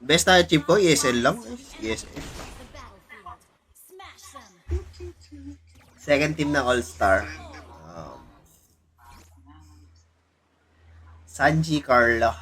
Best na chip ko, ESL lang. ESL. Second team na All-Star. Um, Sanji Carla.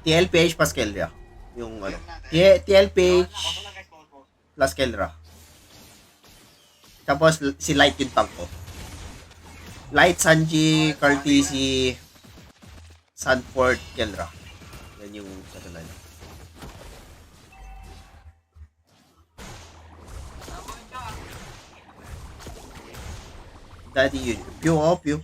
TLPH plus Kelra. Yung ano. TLPH plus Kelra. Tapos si Light yung tank ko. Light, Sanji, Cartesi, Sanford, Kelra. Yan yung katulan. Daddy yun. Pew, oh, pew.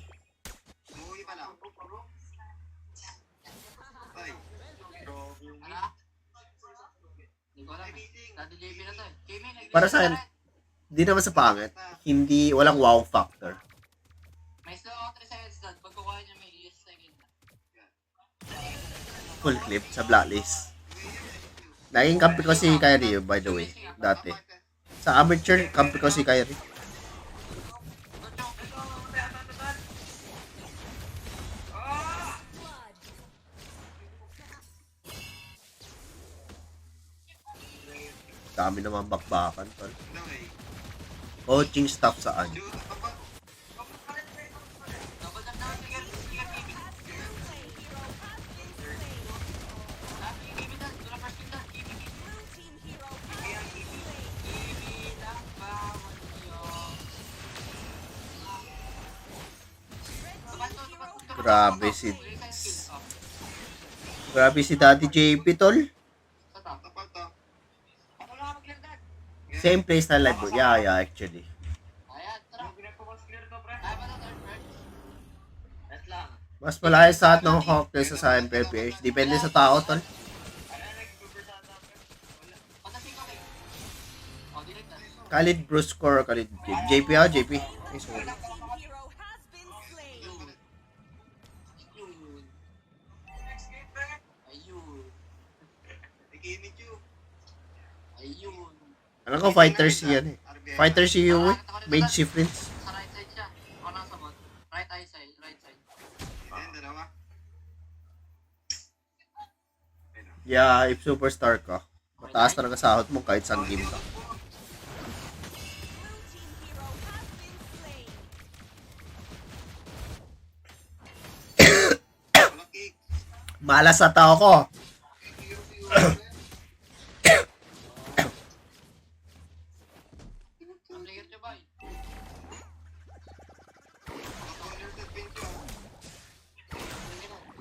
Para sa akin, di naman sa pangit. Hindi, walang wow factor. May slow out results doon. Pag kukuha niya may ES second. Full clip sa blacklist. Naging kampi ko si Kyrie, by the way. Dati. Sa amateur, kampi ko si Kyrie. Dami naman bakbakan. Coaching staff saan? Grabe si Daddy JP, tol. Same place na live. Yeah, actually. Mas malaki sa atin ng Hawk kaysa sa MPPH. Depende sa tao, tol. Khalid Bruce Core, Khalid JP, JP. Okay, sorry. Alam ko fighters yan eh. Fighters yung eh. Mage si Prince. Sa right side siya. O nasa bot. Right eye side. Right side. Yeah, if superstar ka, mataas talaga sahod mo kahit saan game ka. Malas sa tao ko.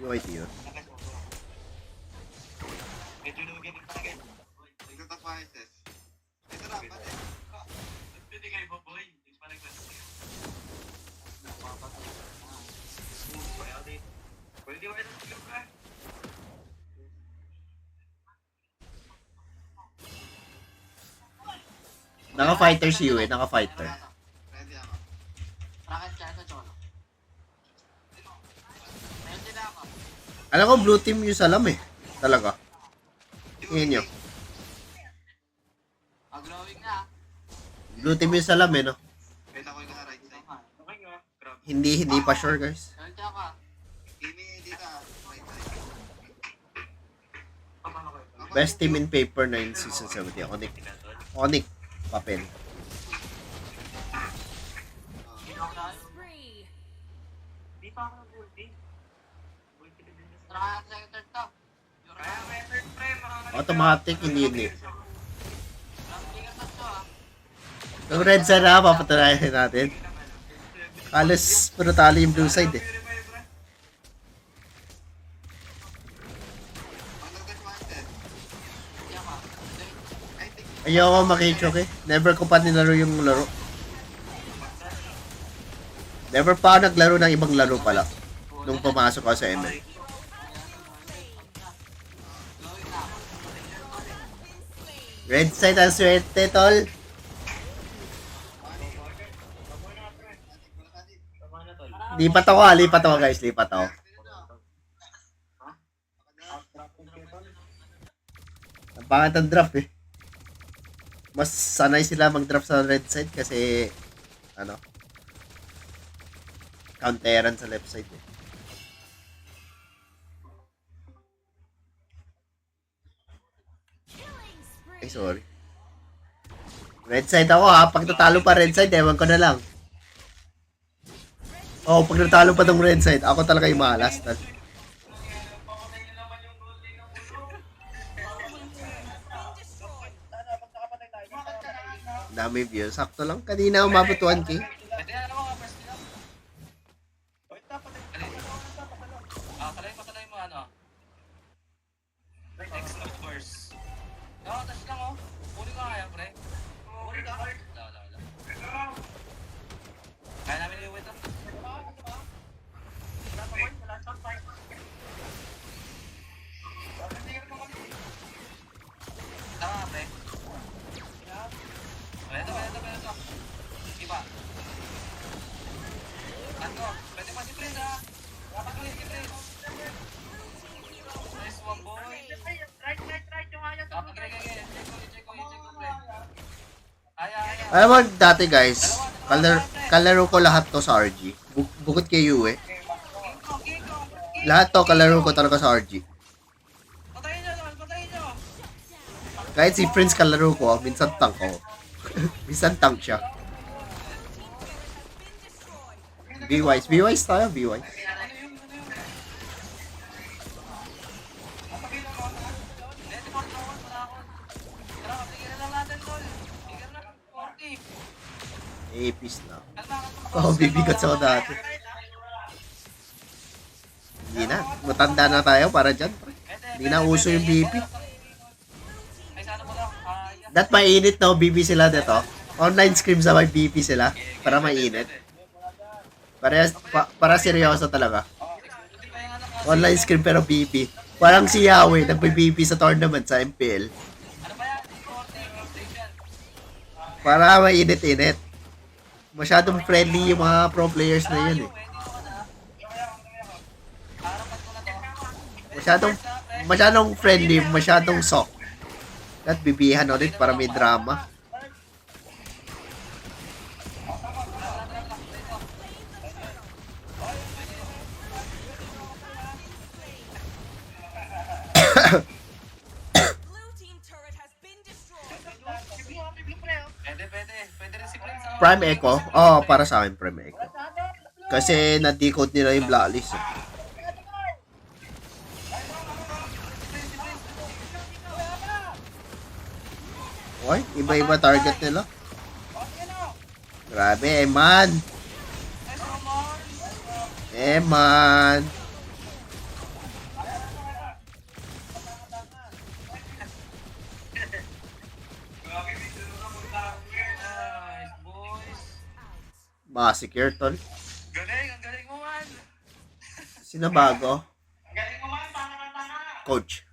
UIT yun. Naka-fighter si Yue, naka-fighter. Alam ko blue team yung salam eh. Talaga. Tingin nyo. Blue team yung salam eh, no? Hindi pa sure, guys. Best team in paper 9 season 70. Onyx. Papel. Automatic, hindi. Yung red side na, papatunayan natin. Halos puro talo yung blue side eh. Ayaw ko makichok eh. Never ko pa nilaro yung laro. Never pa ako naglaro ng ibang laro pala. Nung pumasok ako sa ML. Red side ang swerte, tol. Lipat ako guys. Lipat ako. Ang pangat ang draft eh. Mas sanay sila mag-draft sa red side kasi ano, counteran sa left side eh. Ay, sorry. Red side ako ha. Pag natalo pa red side, ewan ko na lang. Oh, pag natalo pa tong red side, ako talaga yung malas. Dami views. Sakto lang. Kanina umabot 1K. Pwede na naman, first nila. Pasalay mo ano? Next of course. No, touch lang oh. Uli ka kaya, pre. Uli ka. Wala. Kaya namin yung wait ah. Tama, pre. Pwede. Iba. Ano? Pwede pa si Prince ah. Dapat ulit si Prince. Nice one, boy. Right. Yung ayaw sa blue. Check ko, pre. Aya. Alam mo, dati guys, kalaro ko lahat to sa RG. Bukod kay Yue. Lahat to, kalaro ko talaga sa RG. Patayin nyo. Kahit si Prince kalaro ko, minsan tank ko. Minsan tank siya. B-Wise tayo, B-Wise. Peace na. Oh, bibigat ako dati. Hindi na. Matanda na tayo para dyan. Hindi na uso yung BP. Dat mainit na BP sila dito. Online scrim sa may BP sila. Para mainit. Para seryoso talaga. Online scrim pero BP. Parang si Yahweh nagbe-BP sa tournament sa MPL. Para mainit-init. Masyadong friendly yung mga pro players na yun eh. Masyadong friendly, masyadong soft. At bibihan ulit para may drama. Pwede rin si Prince. Prime Echo? Oh, para sa akin Prime Echo. Kasi na-decode nila yung blacklist. Oy, iba-iba target nila. Grabe, Eman. Secure tol. Ang galing mo man. Sino bago? Ang galing mo man, tanga. Coach.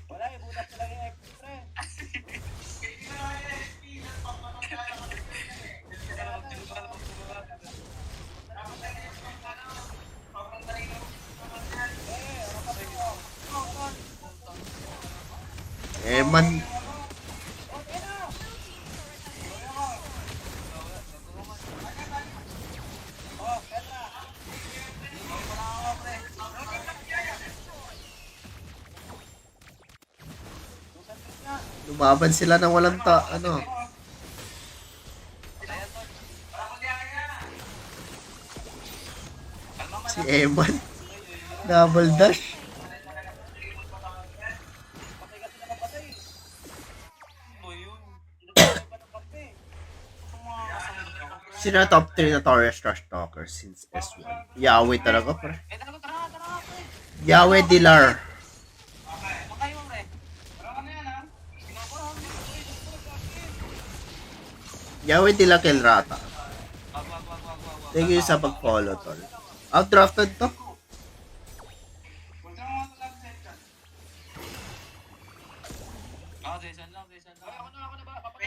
Wala, ibutas ko lang yung XP, pre. Eman. Lumaban sila ng walang ano. Si Eman. Double dash. Sino top 3 na Torres Trash Talker since S1? Yahweh talaga, pre. Yahweh Dilar. Yahweh Dilar Kelrata. Thank you sa pag-follow, tol. Outdrafted to?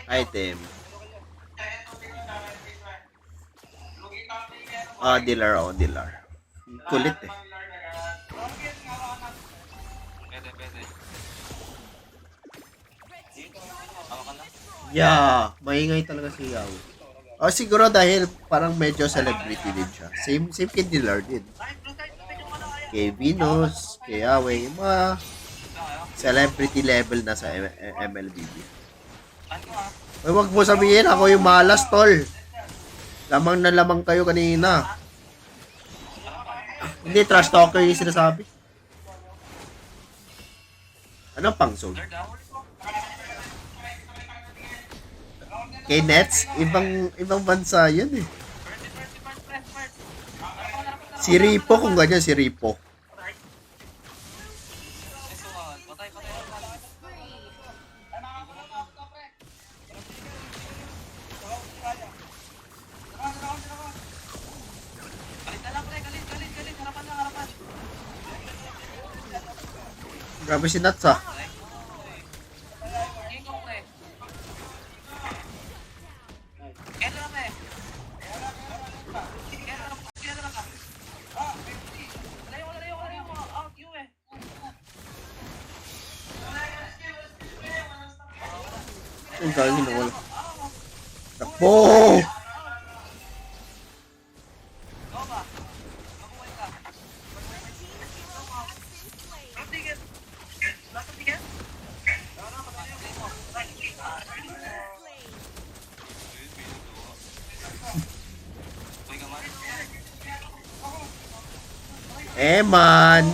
Item. Dilar. Kulit eh. Yeah, maingay talaga si Yahweh. Siguro dahil parang medyo celebrity din siya. Same kay Dilar din. Kay Venus, kay Yahweh, yung mga kayo? Celebrity level na sa MLBB. Saan ko ah? Ay, wag mo sabihin ako yung malas, tol. Lamang na lamang kayo kanina. Hindi, trash talker yung sinasabi. Ano pang zone? Third ah? Kay Nets, ibang bansa yan eh. First. Si Ripo, kung ganyan, si Ripo. Isuan. Patay. Galit na lang, pre. Galit. Harapan. Grabe si Nats ah. King ko, pre. Kaya lang, pre. Kaya lang ka. Layo mo. Out you eh. Ang galing na wala. Takbo! Go ba? Mabuhay ka. Tigil. Last tigil. Uy, gaman. Man.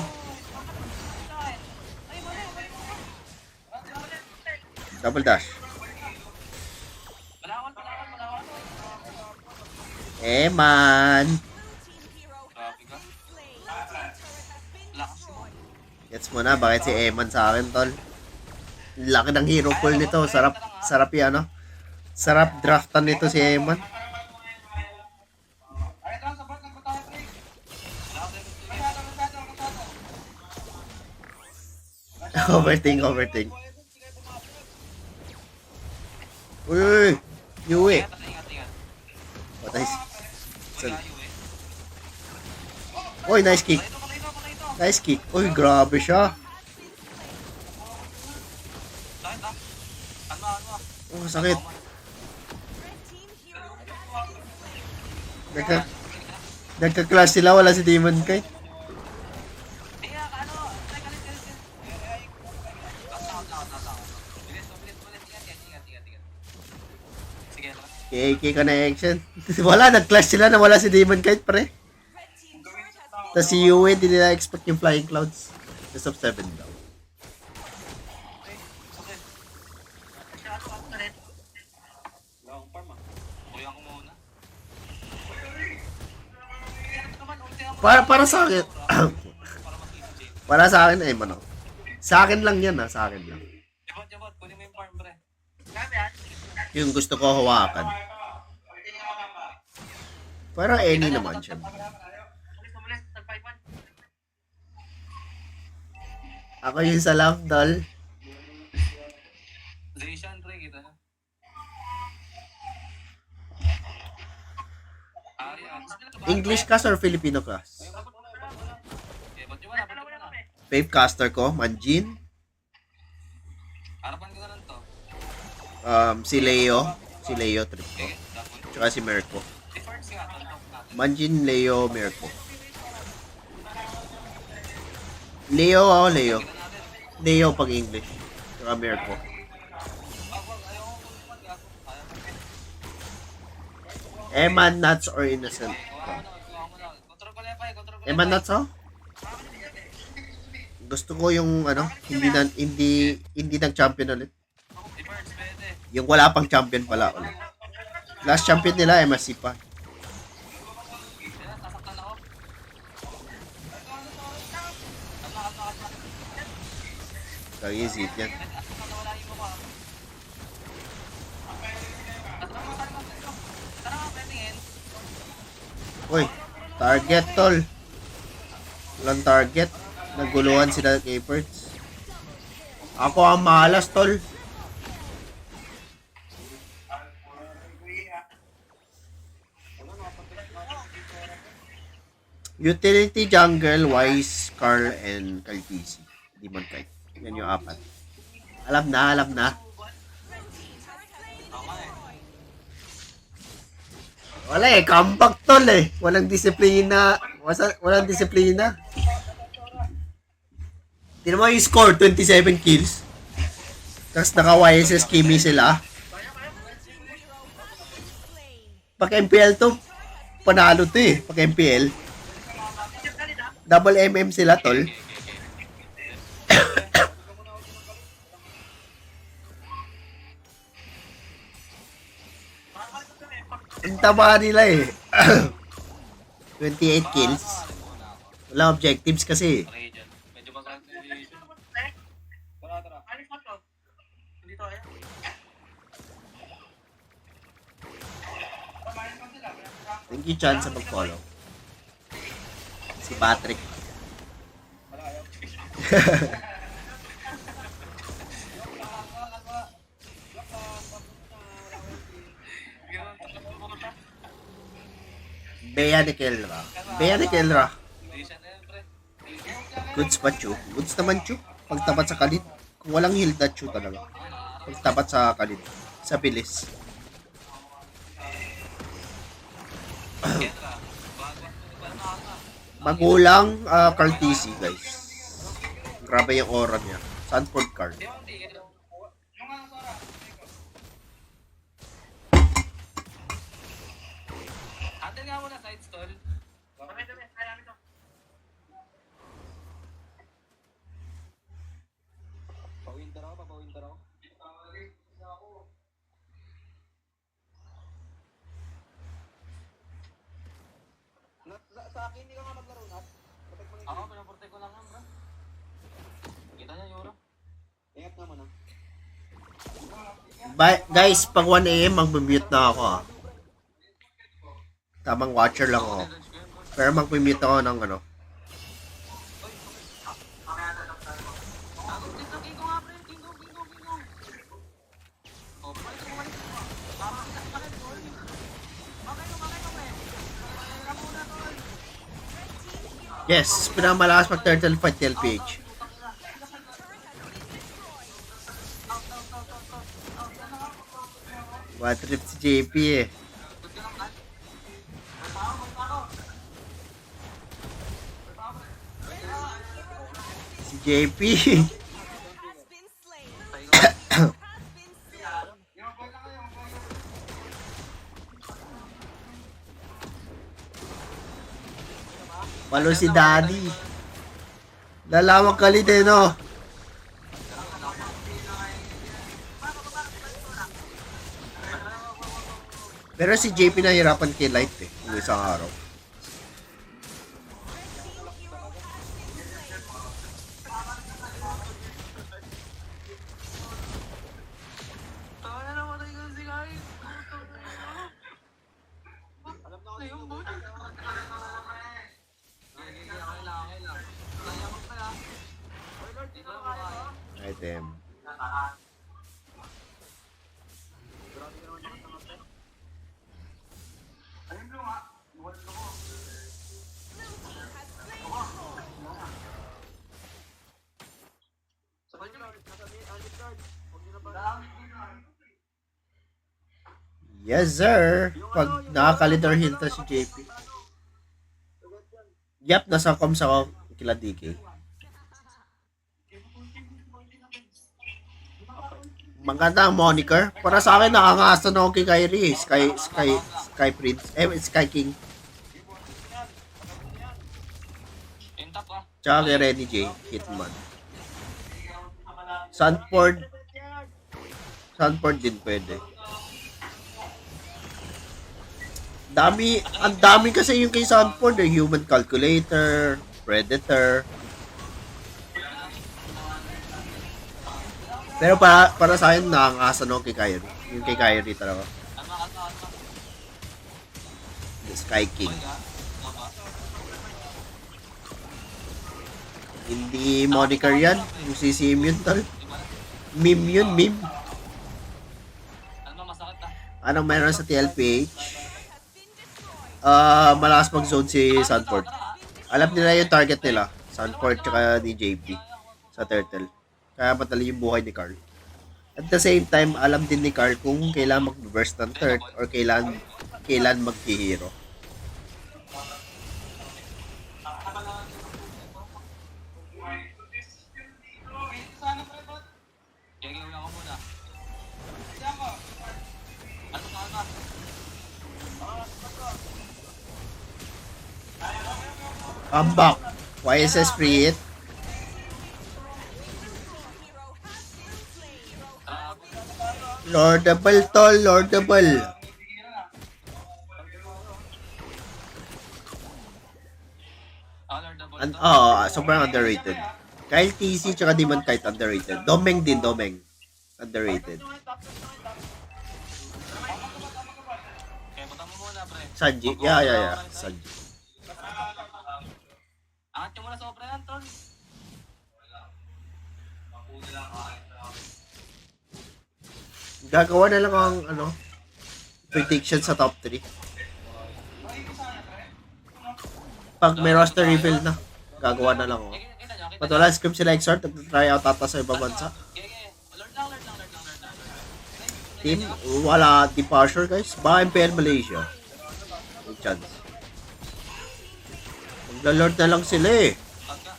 Double dash. Malawan. Man. Grabe ka. Lakas mo. Gets mo na, bakit si Eman sa akin, tol? Laki ng hero pool nito. Sarap yan, ano? Sarap draftan nito si Eman. Overthink. Uy! Yui! Ingat. Patay. Uy, layo eh. Uy, nice kick. Patay ito. Nice kick. Uy, grabe siya. Sakit ah. Ano ah. Oh, sakit. Nagka-clash sila, wala si Demon Kite. Iya, ano? Galit. Lang. Bilis. Ingat. Sige, lang. KK connection. Wala, nag-clash sila na wala si Demon Kite, pre. Tapos si Yue, di nila expect yung Flying Clouds. Best of 7 daw. Long farm ah. Kuya ko muna. Para sa akin. Para mas easy. Para sa akin, ay mano. Sa akin lang yan, ha. Sa akin lang. Jabot. Kunin mo yung farm, pre. Yung gusto ko hawakan. Pero any naman siya. Ako yung sa love doll. Zation, pre, kita na. English class or Filipino class? Okay, ba't yung wala? Fave caster ko, Manjin. Harapan ko na lang to. Si Leo. Si Leo trip ko. Okay, tapos. Tsaka si Merko. Defense nga, tantok natin. Manjin, Leo, Merko. Leo. Tignan natin. Leo pag English. Tsaka Merko. Ayaw ko mag Eman, Nuts, or Innocent? Kuha mo na. Control ko lang. Eman, Nuts, oh? Gusto ko yung, hindi nag-champion ulit. Defense, pwede. Yung wala pang champion pala ulit. Last champion nila, MSC pa. Yan, sasaktan ako. Kalma. Kag-easy yan. Wala yung mukha. Tara, pwedeng. Uy, target, tol. Walang target. Naguluhan sila kay Perts. Ako ang malas, tol. Utility, Jungle, Wise, Carl, and Kaltisi. Demon Kite. Yan yung apat. Alam na. Wala eh, comeback tol eh. Walang disiplina. Walang disiplina. Tinan mo yung score, 27 kills. Tapos naka-YSS Kimi sila. Pag MPL to, panalo to eh. Pag MPL. Double MM sila, tol. Ang tama nila eh. 28 kills. Wala objectives kasi. Okay dyan. Medyo masakit na yung Tara. Alis mo to. Hindi to eh. Thank you, Chan, sa pag-follow. Si Patrick. Bea ni Kelra. Bea ni Kelra. Hindi siya na yun, pre. Goods pa, Chu. Goods naman, Chu. Pagtapat sa kalit. Kung walang heal na, Chu talaga. Pagtapat sa kalit. Sa bilis. Magulang Cartesi, guys. Grabe yung aura niya. Sanford card. Handle nga muna side stall. Kaya namin to. Pa-winter ako. Sa akin, hindi ka nga maglaro, Nat. Protect mo lang Ako, yung pinaprotect ko lang yan, bro. Kita niya, Yoro. ingat naman, ah. Guys, pag 1 AM, mag-mute na ako, ah. Tamang watcher lang ako. Pero mag-mute ako ng ano. King nga, pre. King Kong. Oh, balik. Parang kita ka rin, tol. Bakit ko, pre? Kaya muna, tol. Yes, pinamalakas pag turtle fight LPH. One trip si JP eh. Si JP. Palo si Daddy. Lalawag kalit eh, no? Pero si JP nahirapan kay Light eh, yung isang araw. Tara na, matay ko si guys. Alam na ako Ayun, dito. boy. Okay lang. Kaya mo pa yan. Oy, Lord, dito na kaya, no? Item. Sabay nyo, nasa Alip Guard. Huwag nyo na pa. Yes, sir. Pag nakaka-leader heal to si JP. Yep, nasa comms ako kila DK. Maganda ang moniker. Para sa akin, nakangasa na ako kay Kyrie. Sky Prince. Sky King. Yung top, ah. Tsaka kay Renny J. Hitman. Sanford din pwede. Ang dami kasi yung kay Sanford eh. Human Calculator, Predator. Pero para sa akin, nakangasa na ako kay Kyrie. Yung kay Kyrie talaga. The Sky King. Hindi moniker yan. Yung si Simeon tal. Meme yun, meme. Ano masakit, ah? Anong meron sa TLPH? Malakas mag-zone si Sanford. Alam nila yung target nila. Sanford tsaka ni JP sa Turtle. Kaya matali yung buhay ni Carl. At the same time, alam din ni Carl kung kailan mag-burst ng third or kailan mag-hero. I'm back. YSS free hit. Lordable tol, Lordable. Sobrang underrated. Kyle TC tsaka Demon Kite underrated. Domeng din, Domeng. Underrated. Okay, buta mo muna, pre. Sanji. Yeah. Sanji. Angat nyo muna sa opera yan, tol. Gagawa na lang ang prediction sa top 3. Pag may roster reveal na, gagawa na lang ako. Kita nyo, kita Pag wala script sila Exort, nag-try out ata sa ibang bansa. Okay. Alert lang. Team, wala departure guys. Baka MPL Malaysia. May chance. Magla-lord na lang sila eh. Pagka.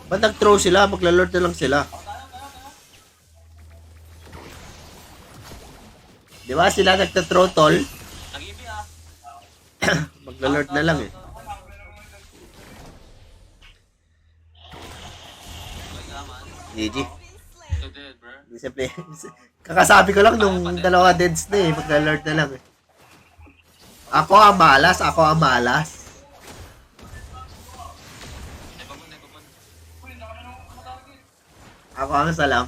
Ba't nag-throw sila? Magla-lord na lang sila. Di ba sila nagta-throw tol? Nag-ibi ah. Magla-lord na lang eh. GG. So dead, bro. Discipline. Kakasabi ko lang nung dalawa deads na eh. Magla-lord na lang eh. Ako ang malas. Ay, pagod. Ako ang salam.